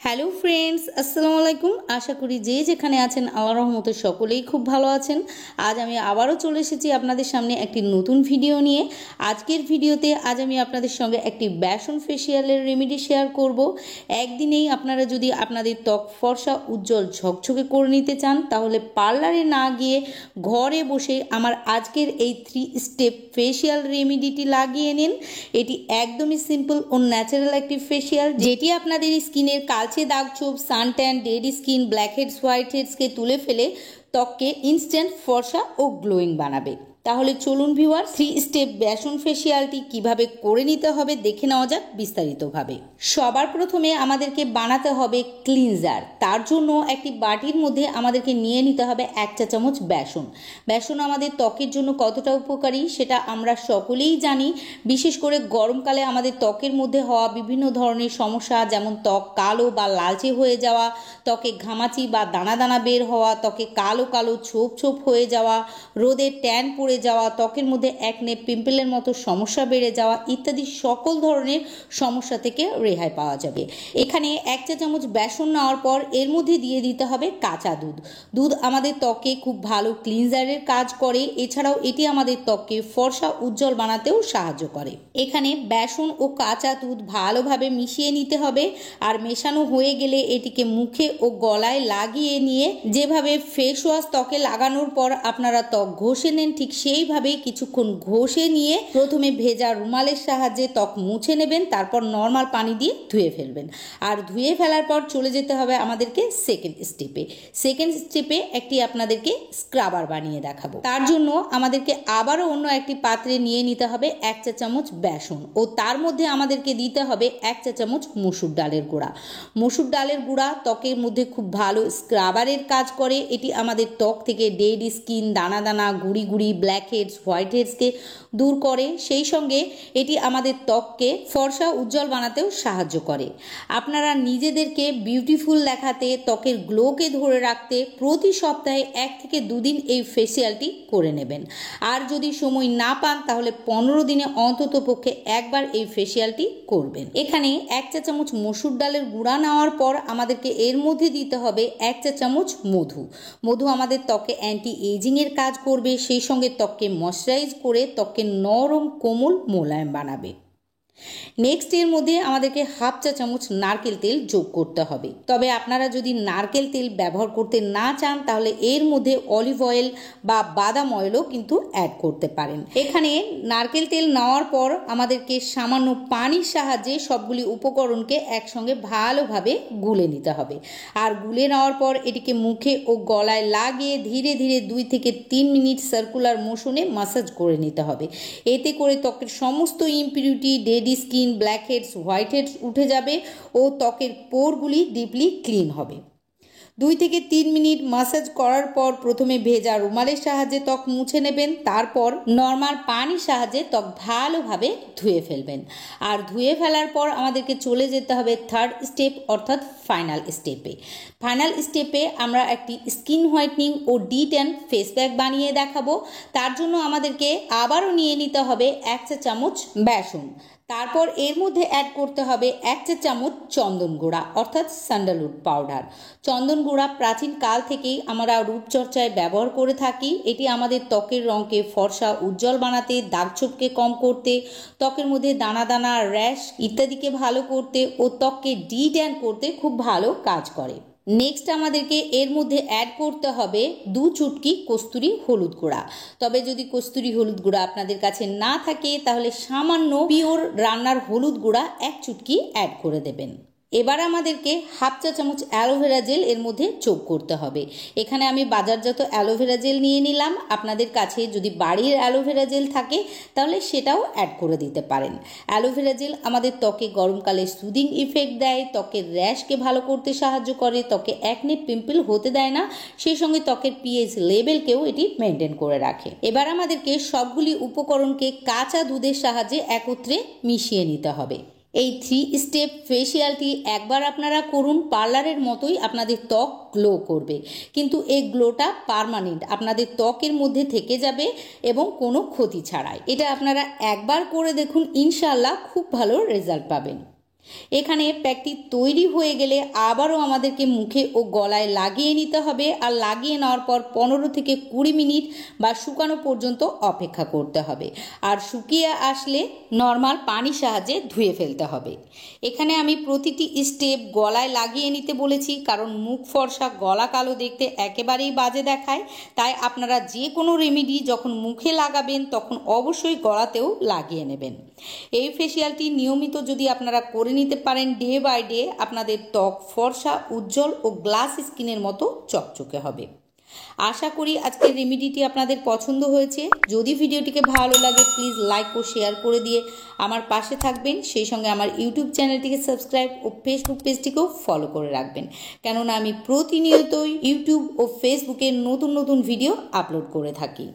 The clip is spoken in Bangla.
হ্যালো ফ্রেন্ডস, আসসালামু আলাইকুম। আশা করি যে যেখানে আছেন আল্লাহর রহমতে সকলেই খুব ভালো আছেন। আজ আমি আবারও চলে এসেছি আপনাদের সামনে একটি নতুন ভিডিও নিয়ে। আজকের ভিডিওতে আমি আপনাদের সঙ্গে একটি বেসন ফেসিয়ালের রেমেডি শেয়ার করব। একদিনেই আপনারা যদি আপনাদের ত্বক ফর্সা উজ্জ্বল ঝকঝকে করে নিতে চান, তাহলে পার্লারে না গিয়ে ঘরে বসে আমার আজকের এই 3 স্টেপ ফেসিয়াল রেমেডিটি লাগিয়ে নিন। এটি একদমই সিম্পল ও ন্যাচারাল একটি ফেসিয়াল, যেটি আপনাদের স্কিনের কালচে দাগ ছোপ, suntan, dead skin, black heads, white হেডসকে তুলে ফেলে ত্বককে ইনস্ট্যান্ট ফর্সা ও গ্লোয়িং বানাবে। তাহলে চলুন ভিউয়ার, 3 স্টেপ বেসন ফেসিয়ালটি কিভাবে করে নিতে হবে দেখে নেওয়া যাক বিস্তারিতভাবে। সবার প্রথমে আমাদেরকে বানাতে হবে ক্লিনজার। তার জন্য একটি বাটির মধ্যে আমাদেরকে নিয়ে নিতে হবে 1 চা চামচ বেসন। বেসন আমাদের ত্বকের জন্য কতটা উপকারী সেটা আমরা সকলেই জানি। বিশেষ করে গরমকালে আমাদের ত্বকের মধ্যে হওয়া বিভিন্ন ধরনের সমস্যা, যেমন ত্বক কালো বা লালচে হয়ে যাওয়া, ত্বকে ঘামাচি বা দানা দানা বের হওয়া, ত্বকে কালো কালো ছোপ ছোপ হয়ে যাওয়া, রোদে ট্যান পড়ে যাওয়া, ত্বকের মধ্যে একনে পিম্পলের মতো সমস্যা বেড়ে যাওয়া ইত্যাদি সকল ধরনের সমস্যা থেকে রেহাই পাওয়া যাবে। এখানে 1 চা চামচ বেসন নেওয়ার পর এর মধ্যে দিয়ে দিতে হবে কাঁচা দুধ। দুধ আমাদের ত্বকে খুব ভালো ক্লিনজারের কাজ করে। এছাড়াও এটি আমাদের ত্বককে ফর্সা উজ্জ্বল বানাতেও সাহায্য করে। এখানে বেসন ও কাঁচা দুধ ভালোভাবে মিশিয়ে নিতে হবে। আর মেশানো হয়ে গেলে এটিকে মুখে ও গলায় লাগিয়ে নিয়ে যেভাবে ফেস ওয়াশ ত্বকে লাগানোর পর আপনারা ত্বক ঘষে নেন, ঠিক সেইভাবে কিছুক্ষণ ঘষে নিয়ে প্রথমে ভেজা রুমালের সাহায্যে ত্বক মুছে নেবেন, তারপর নর্মাল পানি দিয়ে ধুয়ে ফেলবেন। আর ধুয়ে ফেলার পর চলে যেতে হবে আমাদেরকে সেকেন্ড স্টেপে একটি আপনাদেরকে স্ক্রাবার বানিয়ে দেখাবো। তার জন্য আমাদেরকে আবারও অন্য একটি পাত্রে নিয়ে নিতে হবে 1 চা চামচ বেসন ও তার মধ্যে আমাদেরকে দিতে হবে 1 চা চামচ মসুর ডালের গুঁড়া। মসুর ডালের গুঁড়া ত্বকের মধ্যে খুব ভালো স্ক্রাবারের কাজ করে। এটি আমাদের ত্বক থেকে ডেড স্কিন, দানা দানা, গুড়ি গুড়ি, ব্ল্যাক হেডস, হোয়াইট হেডসকে দূর করে। সেই সঙ্গে এটি আমাদের ত্বককে ফর্সা উজ্জ্বল বানাতেও সাহায্য করে। আপনারা নিজেদেরকে বিউটিফুল দেখাতে, ত্বকের গ্লোকে ধরে রাখতে প্রতি সপ্তাহে 1 থেকে 2 দিন এই ফেসিয়ালটি করে নেবেন। আর যদি সময় না পান তাহলে 15 দিনে অন্তত পক্ষে একবার এই ফেসিয়ালটি করবেন। এখানে 1 চা চামচ মসুর ডালের গুঁড়া নেওয়ার পর আমাদেরকে এর মধ্যে দিতে হবে 1 চা চামচ মধু আমাদের ত্বকে অ্যান্টি এজিং এর কাজ করবে। সেই সঙ্গে ত্বককে ময়শ্চারাইজ করে ত্বককে নরম, কোমল, মোলায়েম বানাবে। নেক্সট এর মধ্যে আমাদেরকে 1/2 চা চামচ নারকেল তেল যোগ করতে হবে। তবে আপনারা যদি নারকেল তেল ব্যবহার করতে না চান তাহলে এর মধ্যে অলিভ অয়েল বা বাদাম অয়েলও কিন্তু অ্যাড করতে পারেন। এখানে নারকেল তেল নেওয়ার পর আমাদেরকে সামান্য পানির সাহায্যে সবগুলি উপকরণকে একসঙ্গে ভালোভাবে গুলে নিতে হবে। আর গুলে নেওয়ার পর এটিকে মুখে ও গলায় লাগিয়ে ধীরে ধীরে 2 থেকে 3 মিনিট সার্কুলার মোশনে মাসাজ করে নিতে হবে। এতে করে ত্বকের সমস্ত impurity, dead skin, black heads, white heads উঠে যাবে ও ত্বকের পোরগুলি ডিপলি ক্লিন হবে। 2 থেকে 3 মিনিট মাসাজ করার পর প্রথমে ভেজা রুমালের সাহায্যে ত্বক মুছে নেবেন, তারপর নর্মাল পানির সাহায্যে ত্বক ভালোভাবে ধুয়ে ফেলবেন। আর ধুয়ে ফেলার পর আমাদেরকে চলে যেতে হবে 3rd স্টেপ অর্থাৎ ফাইনাল স্টেপে আমরা একটি স্কিন হোয়াইটনিং ও D10 ফেস প্যাক বানিয়ে দেখাবো। তার জন্য আমাদেরকে আবারও নিয়ে নিতে হবে 1 চা চামচ বেসন। তারপর এর মধ্যে অ্যাড করতে হবে 1 চা চামচ চন্দন গুঁড়া অর্থাৎ স্যান্ডালউড পাউডার। চন্দন গুঁড়া প্রাচীন কাল থেকেই আমরা রূপচর্চায় ব্যবহার করে থাকি। এটি আমাদের ত্বকের রঙকে ফর্সা উজ্জ্বল বানাতে, দাগছোপকে কম করতে, ত্বকের মধ্যে দানা দানা, র্যাশ ইত্যাদিকে ভালো করতে ও ত্বককে ডি-ট্যান করতে খুব ভালো কাজ করে। নেক্সট আমাদেরকে এর মধ্যে অ্যাড করতে হবে 2 চুটকি কস্তুরি হলুদ গুঁড়া। তবে যদি কস্তুরি হলুদ গুঁড়া আপনাদের কাছে না থাকে তাহলে সামান্য পিওর রান্নার হলুদ গুঁড়া 1 চুটকি অ্যাড করে দেবেন। এবার আমাদেরকে 1/2 চা চামচ অ্যালোভেরা জেল এর মধ্যে যোগ করতে হবে। এখানে আমি বাজারজাত অ্যালোভেরা জেল নিয়ে নিলাম। আপনাদের কাছে যদি বাড়ির অ্যালোভেরা জেল থাকে তাহলে সেটাও অ্যাড করে দিতে পারেন। অ্যালোভেরা জেল আমাদের ত্বকে গরমকালে সুদিং ইফেক্ট দেয়, ত্বকের র্যাশকে ভালো করতে সাহায্য করে, ত্বকে একনে পিম্পল হতে দেয় না, সেই সঙ্গে ত্বকের পিএইচ লেভেলকেও এটি মেনটেন করে রাখে। এবার আমাদেরকে সবগুলি উপকরণকে কাঁচা দুধের সাহায্যে একত্রে মিশিয়ে নিতে হবে। এই 3 স্টেপ ফেসিয়ালটি একবার আপনারা করুন, পার্লারের মতোই আপনাদের ত্বক গ্লো করবে। কিন্তু এই গ্লোটা পার্মানেন্ট আপনাদের ত্বকের মধ্যে থেকে যাবে এবং কোনো ক্ষতি ছাড়াই। এটা আপনারা একবার করে দেখুন, ইনশাআল্লাহ খুব ভালো রেজাল্ট পাবেন। এখানে প্যাকটি তৈরি হয়ে গেলে আবারও আমাদেরকে মুখে ও গলায় লাগিয়ে নিতে হবে, আর লাগিয়ে নেওয়ার পর 15 থেকে 20 মিনিট বা শুকানো পর্যন্ত অপেক্ষা করতে হবে। আর শুকিয়ে আসলে নর্মাল পানির সাহায্যে ধুয়ে ফেলতে হবে। এখানে আমি প্রতিটি স্টেপ গলায় লাগিয়ে নিতে বলেছি, কারণ মুখ ফর্সা গলা কালো দেখতে একেবারেই বাজে দেখায়। তাই আপনারা যে কোনো রেমেডি যখন মুখে লাগাবেন তখন অবশ্যই গলাতেও লাগিয়ে নেবেন। এই ফেসিয়ালটি নিয়মিত যদি আপনারা করে নিতে পারেন ডে বাই ডে, আপনাদের ত্বক ফর্সা, উজ্জ্বল ও গ্লাস স্কিনের মতো চকচকে হবে। আশা করি আজকের রেমেডিটি আপনাদের পছন্দ হয়েছে। যদি ভিডিওটিকে ভালো লাগে প্লিজ লাইক ও শেয়ার করে দিয়ে আমার পাশে থাকবেন। সেই সঙ্গে আমার ইউটিউব চ্যানেলটিকে সাবস্ক্রাইব ও ফেসবুক পেজটিকেও ফলো করে রাখবেন, কেননা আমি প্রতিনিয়তই ইউটিউব ও ফেসবুকে নতুন নতুন ভিডিও আপলোড করে থাকি।